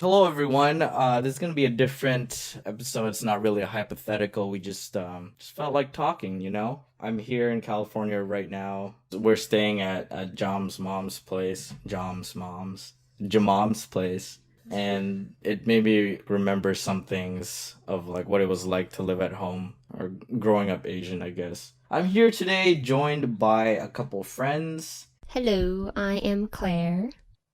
Hello, everyone. This is gonna be a different episode. It's not really a hypothetical. We just felt like talking. I'm here in California right now. We're staying at Jamom's mom's place, and it made me remember some things of like what it was like to live at home or growing up Asian, I guess. I'm here today, joined by a couple friends. Hello, I am Claire.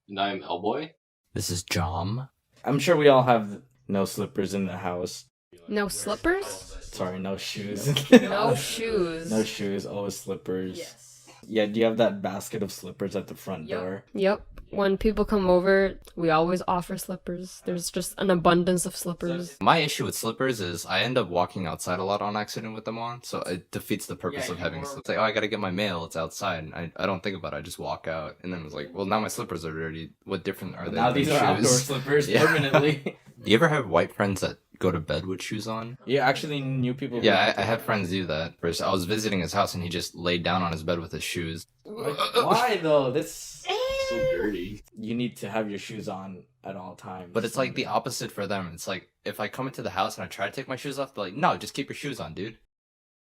And I'm Hellboy. This is Jom. I'm sure we all have no slippers in the house. No slippers? Sorry, no shoes. No shoes. No shoes, always slippers. Yes. Yeah, do you have that basket of slippers at the front door? Yep. When people come over, we always offer slippers. There's just an abundance of slippers. My issue with slippers is I end up walking outside a lot on accident with them on, so it defeats the purpose of having slippers. It's like, oh, I gotta get my mail, it's outside. And I don't think about it, I just walk out. And then it's like, well, now my slippers are dirty. What different are they? Now these are outdoor slippers permanently. You ever have white friends that go to bed with shoes on? Yeah, actually new people. Yeah, I had friends do that. First, I was visiting his house and he just laid down on his bed with his shoes. Like, why though? That's So dirty. you need to have your shoes on at all times. But it's like the opposite for them. It's like, if I come into the house and I try to take my shoes off, they're like, no, just keep your shoes on, dude.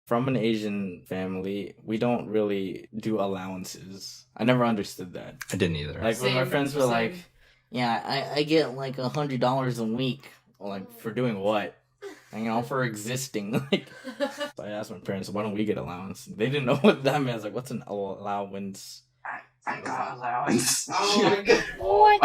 From an Asian family, we don't really do allowances. I never understood that. I didn't either. Like when my Same, friends were same. like, "Yeah, I get like $100 a week." Like for doing what? For existing. Like, so I asked my parents, "Why don't we get allowance?" They didn't know what that meant. I was like, "What's an allowance?" I got allowance. Oh my god. What?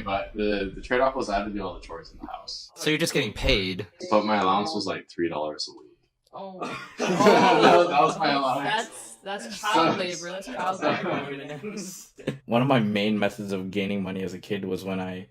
but the trade-off was I had to do all the chores in the house. So you're just getting paid. But my allowance was like $3 a week. Oh. That was my allowance. That's child labor. That's child labor. One of my main methods of gaining money as a kid was when I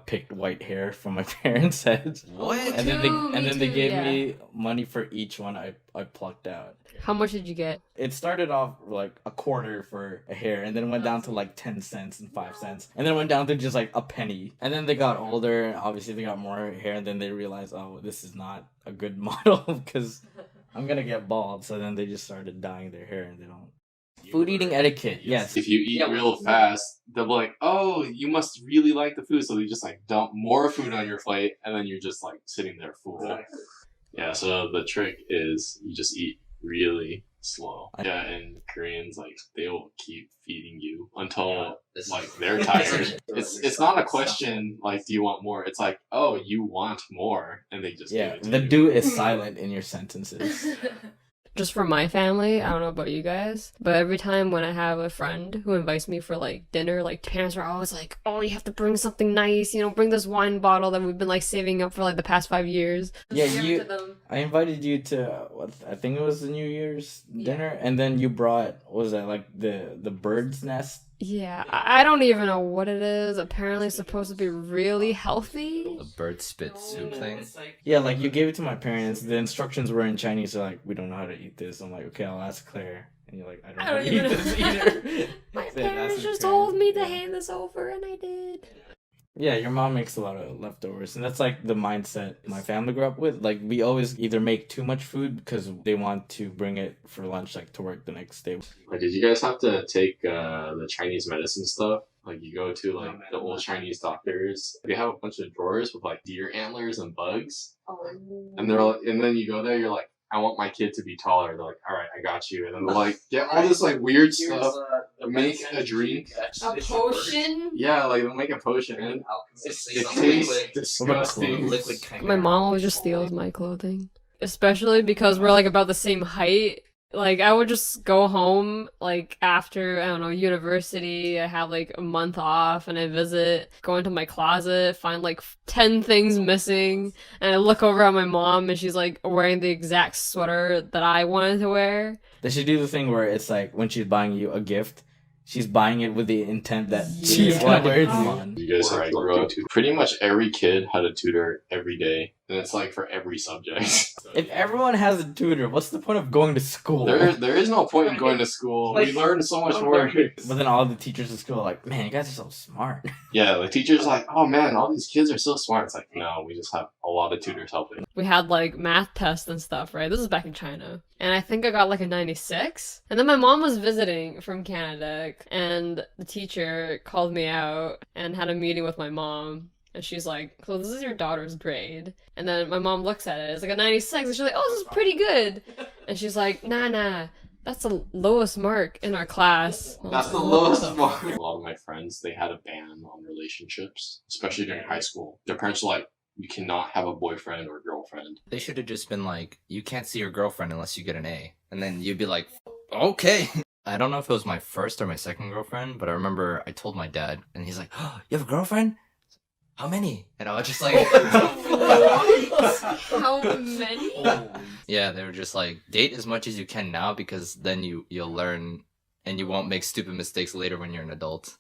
picked white hair from my parents' heads. What? And then Me they too, gave yeah. me money for each one I plucked out. How much did you get? It started off like a quarter for a hair, and then went down to like 10 cents and 5 cents, and then went down to just like a penny. And then they got older, and obviously they got more hair, and then they realized, oh, this is not a good model because I'm gonna get bald. So then they just started dyeing their hair, and they don't. Food eating etiquette, yes. If you eat real fast, they'll be like, "Oh, you must really like the food," so they just like dump more food on your plate, and then you're just like sitting there full. Yeah. So the trick is you just eat really slow. Yeah, and Koreans like they will keep feeding you until like they're tired. It's not a question like, do you want more? It's like, oh, you want more, and they just give it to the you. do is silent in your sentences. Just for my family, I don't know about you guys, but every time when I have a friend who invites me for like dinner, like parents are always like, "Oh, you have to bring something nice, bring this wine bottle that we've been like saving up for like the past 5 years." Yeah, Give it to them. I invited you to I think it was the New Year's dinner, and then you brought, what was that, like the bird's nest? Yeah, I don't even know what it is. Apparently it's supposed to be really healthy. The bird spit soup thing. Yeah, like you gave it to my parents. The instructions were in Chinese, so like, we don't know how to eat this. I'm like, okay, I'll ask Claire. And you're like, I don't know how to eat this either. My So, yeah, parents that's just your told me to parents. hand this over, and I did. Yeah, your mom makes a lot of leftovers, and that's like the mindset my family grew up with. Like, we always either make too much food because they want to bring it for lunch, like to work the next day. Like, did you guys have to take the Chinese medicine stuff? Like, you go to like the old Chinese doctors. They have a bunch of drawers with like deer antlers and bugs, and they're like, and then you go there, you're like, I want my kid to be taller. They're like, all right, I got you. And then they're like, get all this like weird stuff. Make a drink. A potion? Yeah, like they'll make a potion. And it tastes disgusting. My mom always just steals my clothing. Especially because we're like about the same height. Like, I would just go home, like, after, I don't know, university, I have, like, a month off, and I visit, go into my closet, find, like, 10 things missing, and I look over at my mom, and she's, like, wearing the exact sweater that I wanted to wear. They should do the thing where it's like, when she's buying you a gift, she's buying it with the intent that she's gonna wear it on. You guys like grow up to pretty much every kid had a tutor every day, and it's like for every subject. If everyone has a tutor, what's the point of going to school? There is no point in going to school. We learn so much more. But then all the teachers at school are like, man, you guys are so smart. Yeah, the teacher's like, oh man, all these kids are so smart. It's like, no, we just have a lot of tutors helping. We had, like, math tests and stuff, right? This is back in China. And I think I got, like, a 96. And then my mom was visiting from Canada, and the teacher called me out and had a meeting with my mom. And she's like, so this is your daughter's grade. And then my mom looks at it, it's like a 96, and she's like, oh, this is pretty good. And she's like, nah, that's the lowest mark in our class. That's the lowest mark. A lot of my friends, they had a ban on relationships, especially during high school. Their parents were like, you cannot have a boyfriend or girlfriend. They should have just been like, you can't see your girlfriend unless you get an A. And then you'd be like, okay. I don't know if it was my first or my second girlfriend, but I remember I told my dad, and he's like, oh, you have a girlfriend? How many? And I was just like, How many? yeah, they were just like, date as much as you can now, because then you'll learn and you won't make stupid mistakes later when you're an adult.